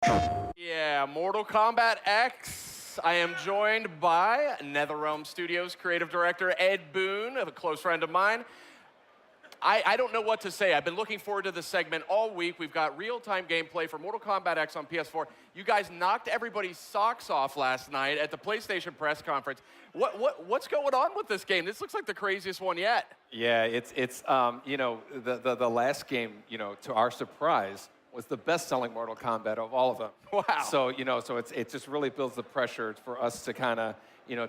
Yeah, Mortal Kombat X. I am joined by NetherRealm Studios creative director Ed Boon, a close friend of mine. I don't know what to say. I've been looking forward to this segment all week. We've got real-time gameplay for Mortal Kombat X on PS4. You guys knocked everybody's socks off last night at the PlayStation press conference. What's going on with this game? This looks like the craziest one yet. Yeah, it's the last game, to our surprise, was the best-selling Mortal Kombat of all of them. Wow. So it just really builds the pressure for us to kind of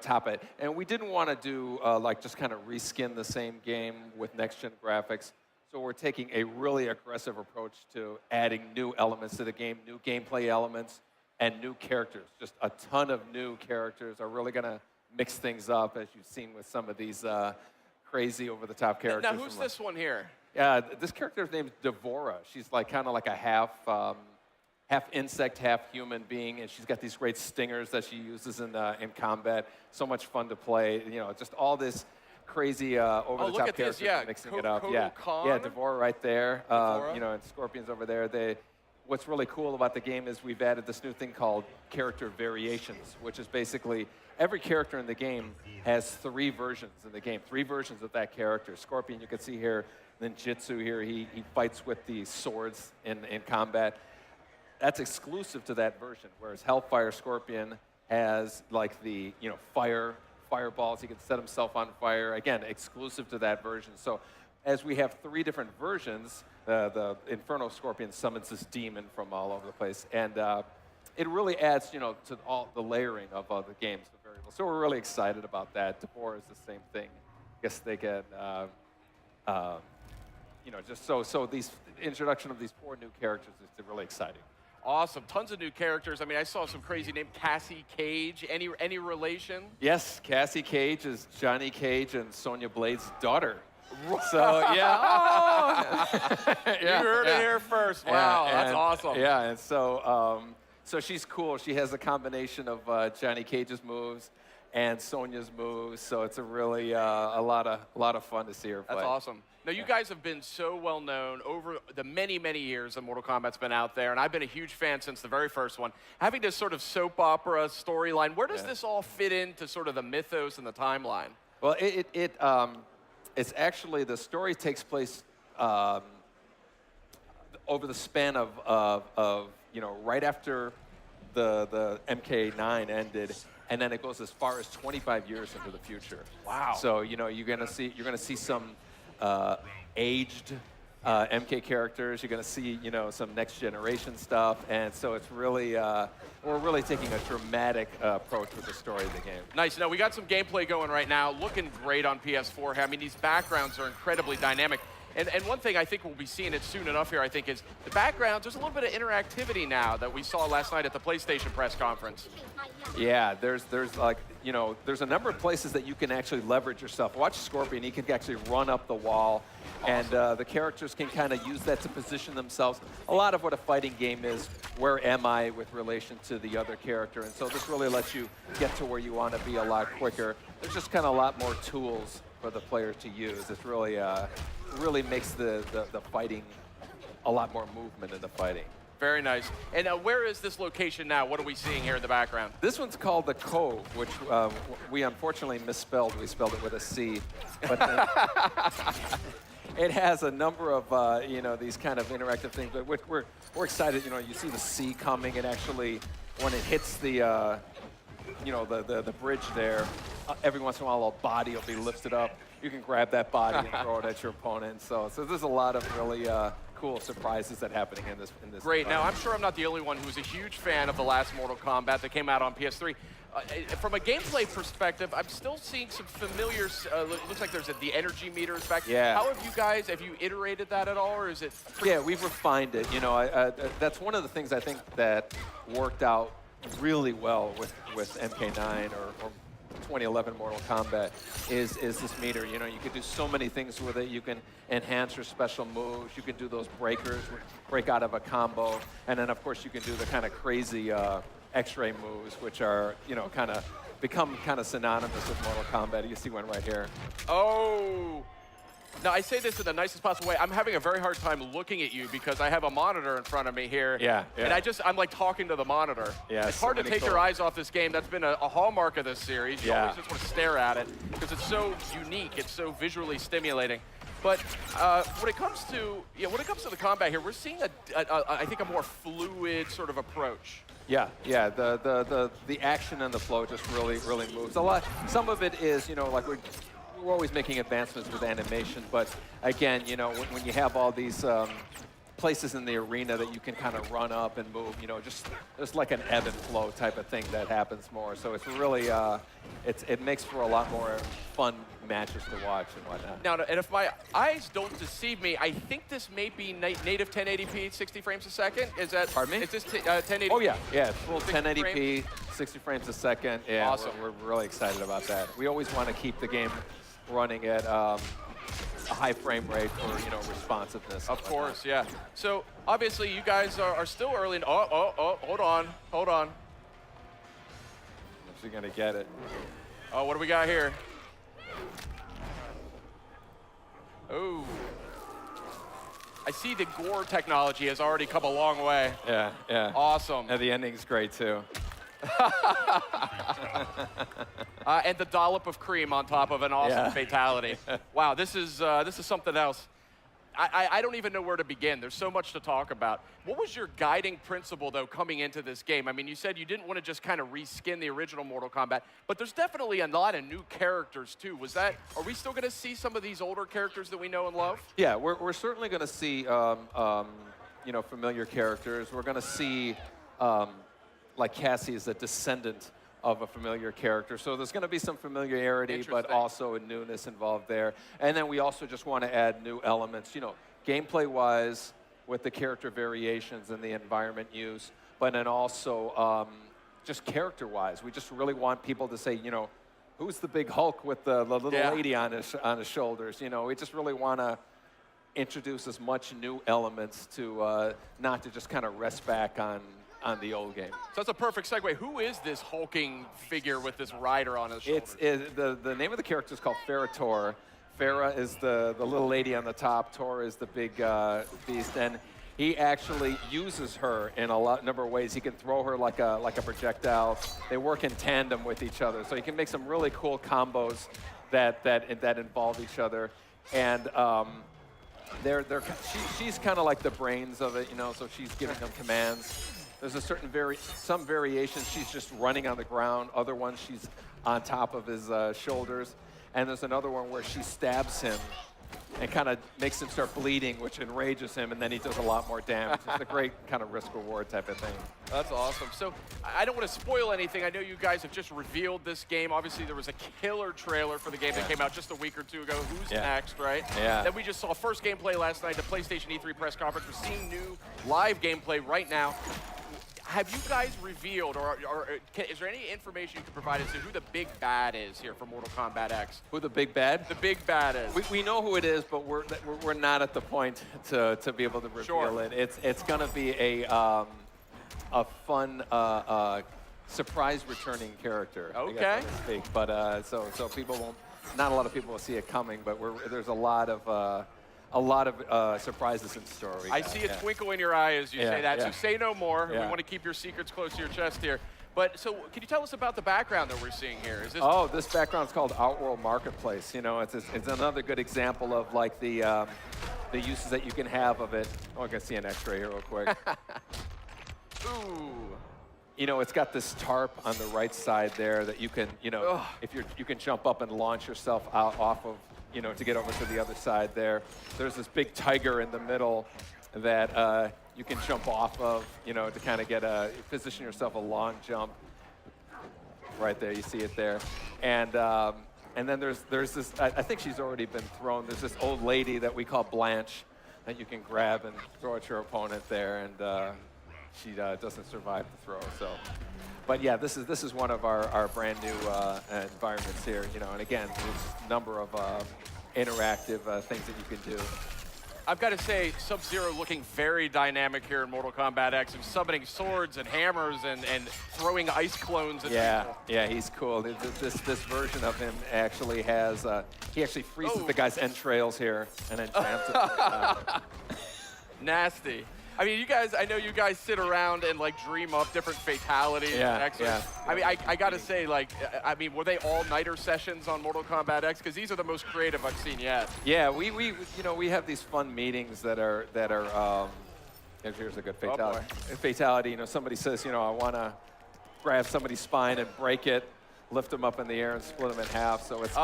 top it. And we didn't want to do just kind of reskin the same game with next-gen graphics. So we're taking a really aggressive approach to adding new elements to the game, new gameplay elements, and new characters. Just a ton of new characters are really going to mix things up, as you've seen with some of these crazy over-the-top characters. Now, who's this one here? This character's name is Devora. She's kind of like a half insect, half human being, and she's got these great stingers that she uses in combat. So much fun to play. Just all this crazy over-the-top characters mixing it up. Devora right there. And Scorpion's over there. What's really cool about the game is we've added this new thing called character variations, which is basically every character in the game has 3 versions in the game, 3 versions of that character. Scorpion, you can see here. Then Jitsu here, he fights with the swords in combat. That's exclusive to that version, whereas Hellfire Scorpion has like the fireballs. He can set himself on fire. Again, exclusive to that version. So as we have 3 different versions, the Inferno Scorpion summons this demon from all over the place, and it really adds to all the layering of the games, the variables. So we're really excited about that. Devora is the same thing. I guess they can. So these introduction of these 4 new characters is really exciting. Awesome, tons of new characters. I mean, I saw some crazy name, Cassie Cage. Any relation? Yes, Cassie Cage is Johnny Cage and Sonya Blade's daughter. So yeah, You heard it here first. Wow, that's awesome. Yeah, and so she's cool. She has a combination of Johnny Cage's moves and Sonya's moves, so it's a really a lot of fun to see her play. That's awesome. Now, you guys have been so well known over the many, many years that Mortal Kombat's been out there, and I've been a huge fan since the very first one. Having this sort of soap opera storyline, where does this all fit into sort of the mythos and the timeline? Well, it's actually, the story takes place over the span of right after the MK9 ended. And then it goes as far as 25 years into the future. Wow. So you're gonna see some aged MK characters. You're gonna see some next generation stuff, and so it's really we're really taking a dramatic approach with the story of the game. Nice. Now we got some gameplay going right now, looking great on PS4. I mean, these backgrounds are incredibly dynamic. And one thing I think we'll be seeing it soon enough here, I think, is the backgrounds. There's a little bit of interactivity now that we saw last night at the PlayStation press conference. Yeah, there's a number of places that you can actually leverage yourself. Watch Scorpion; he can actually run up the wall, and the characters can kind of use that to position themselves. A lot of what a fighting game is, where am I with relation to the other character? And so this really lets you get to where you want to be a lot quicker. There's just kind of a lot more tools for the players to use. It's really makes the fighting a lot more movement in the fighting. Very nice. And where is this location now? What are we seeing here in the background? This one's called the Cove, which we unfortunately misspelled. We spelled it with a C. But it has a number of these kind of interactive things. But we're excited. You see the sea coming, and actually when it hits the bridge there, every once in a while a body will be lifted up. You can grab that body and throw it at your opponent. So there's a lot of really cool surprises that are happening in this. Great. Now, I'm sure I'm not the only one who's a huge fan of the last Mortal Kombat that came out on PS3. From a gameplay perspective, I'm still seeing some familiar, looks like there's the energy meters back. Yeah. How have you iterated that at all, or is it? Yeah, we've refined it. That's one of the things I think that worked out really well with MK9 or 2011 Mortal Kombat is this meter. You can do so many things with it. You can enhance your special moves. You can do those breakers, break out of a combo, and then of course you can do the kind of crazy X-ray moves, which are kind of become kind of synonymous with Mortal Kombat. You see one right here. Oh. Now, I say this in the nicest possible way. I'm having a very hard time looking at you because I have a monitor in front of me here. Yeah, yeah. And I'm like talking to the monitor. Yeah, it's hard so to many take your cool- eyes off this game. That's been a hallmark of this series. You Yeah. always just want to stare at it because it's so unique. It's so visually stimulating. But when it comes to the combat here, we're seeing I think a more fluid sort of approach. Yeah, yeah. The action and the flow just really moves a lot. Some of it is, like we're always making advancements with animation, but again, when you have all these places in the arena that you can kind of run up and move, just like an ebb and flow type of thing that happens more. So it's really, it makes for a lot more fun matches to watch and whatnot. Now, and if my eyes don't deceive me, I think this may be native 1080p, 60 frames a second. Is that? Pardon me? Is this 1080p? Oh yeah, it's full 60 1080p, 60 frames a second. Yeah, Awesome. we're really excited about that. We always want to keep the game running at a high frame rate for responsiveness. Of course, yeah. So obviously, you guys are still early. Hold on. If you're gonna get it. Oh, what do we got here? Oh. I see the gore technology has already come a long way. Yeah, yeah. Awesome. And the ending's great too. And the dollop of cream on top of an awesome Yeah. fatality. Wow, this is something else. I don't even know where to begin. There's so much to talk about. What was your guiding principle, though, coming into this game? I mean, you said you didn't want to just kind of reskin the original Mortal Kombat, but there's definitely a lot of new characters, too. Are we still going to see some of these older characters that we know and love? Yeah, we're certainly going to see familiar characters. We're going to see like Cassie is a descendant of a familiar character. So there's going to be some familiarity, but also a newness involved there. And then we also just want to add new elements, gameplay-wise with the character variations and the environment use, but then also just character-wise. We just really want people to say, who's the big Hulk with the little lady on his shoulders? We just really want to introduce as much new elements to not to just kind of rest back on the old game. So that's a perfect segue. Who is this hulking figure with this rider on his shoulders? The name of the character is called Farah. Farah is the little lady on the top. Tor is the big beast, and he actually uses her in a number of ways. He can throw her like a projectile. They work in tandem with each other, so he can make some really cool combos that involve each other. And she's kind of like the brains of it, so she's giving them commands. There's a certain some variations she's just running on the ground. Other ones she's on top of his shoulders. And there's another one where she stabs him and kind of makes him start bleeding, which enrages him, and then he does a lot more damage. It's a great kind of risk-reward type of thing. That's awesome. So I don't want to spoil anything. I know you guys have just revealed this game. Obviously, there was a killer trailer for the game that came out just a week or two ago. Who's next, right? Yeah. Then we just saw first gameplay last night, the PlayStation E3 press conference. We're seeing new live gameplay right now. Have you guys revealed, or is there any information you can provide as to who the big bad is here for Mortal Kombat X? Who the big bad? The big bad is. We know who it is, but we're not at the point to be able to reveal it. It's going to be a fun surprise returning character. Okay. I guess, so to speak. But so people won't. Not a lot of people will see it coming, but there's a lot of surprises in store. I see a twinkle in your eye as you say that, so say no more. We want to keep your secrets close to your chest here. But so can you tell us about the background that we're seeing here? Is this this background is called Outworld Marketplace. It's another good example of like the uses that you can have of it. Oh, I can see an X-ray here real quick. Ooh. It's got this tarp on the right side there that you can, if you can jump up and launch yourself out off of, to get over to the other side there. There's this big tiger in the middle that you can jump off of, to kind of position yourself a long jump. Right there, you see it there. And then there's this, I think she's already been thrown. There's this old lady that we call Blanche that you can grab and throw at your opponent there, and she doesn't survive the throw. So, but yeah, this is one of our brand new environments here. And again, there's a number of interactive things that you can do. I've got to say, Sub-Zero looking very dynamic here in Mortal Kombat X, and summoning swords and hammers and throwing ice clones at people. Yeah, he's cool. This version of him actually has, he actually freezes the guy's entrails here and then jams it. Nasty. I mean, you guys, I know you guys sit around and like dream up different fatalities. Yeah, and yeah. I mean, I gotta say, like, I mean, were they all-nighter sessions on Mortal Kombat X? Because these are the most creative I've seen yet. Yeah, we you know, we have these fun meetings that are here's a good fatality. Fatality, you know, somebody says, you know, I want to grab somebody's spine and break it, lift them up in the air and split them in half. So it's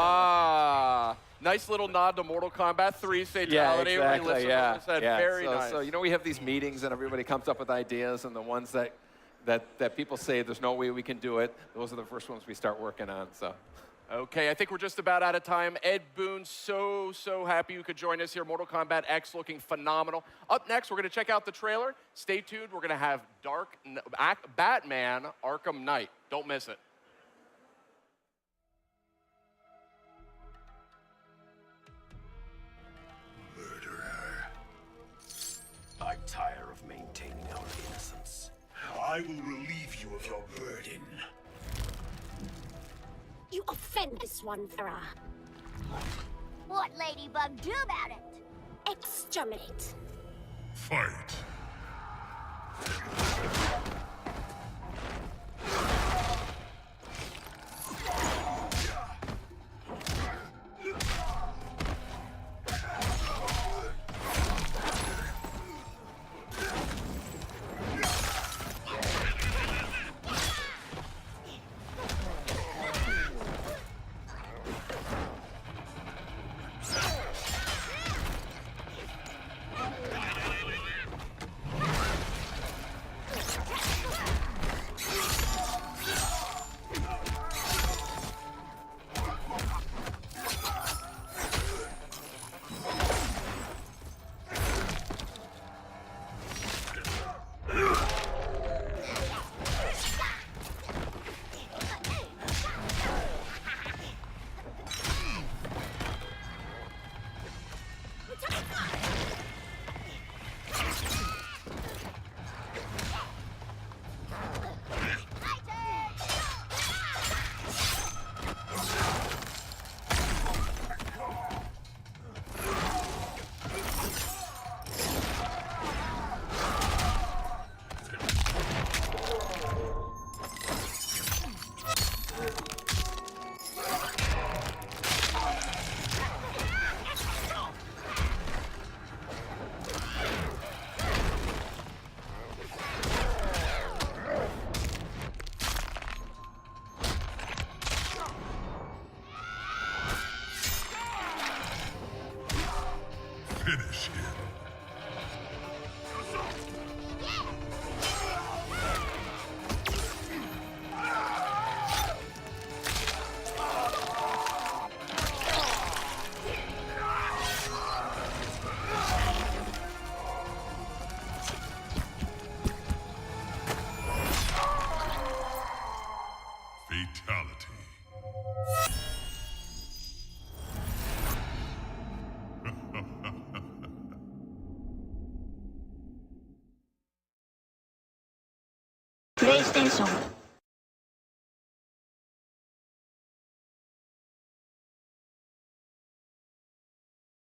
nice little nod to Mortal Kombat 3's fatality. yeah, Where he exactly. lifts Yeah, up his head. yeah. Very so, nice. So you know, we have these meetings and everybody comes up with ideas, and the ones that people say there's no way we can do it, those are the first ones we start working on. So. Okay, I think we're just about out of time. Ed Boon, so happy you could join us here. Mortal Kombat X looking phenomenal. Up next, we're going to check out the trailer. Stay tuned. We're going to have Batman Arkham Knight. Don't miss it. Murderer. I tire of maintaining our innocence. I will relieve you of your burden. You offend this one, Farah. What Ladybug do about it? Exterminate. Fight. Finish him. Fatality. PlayStation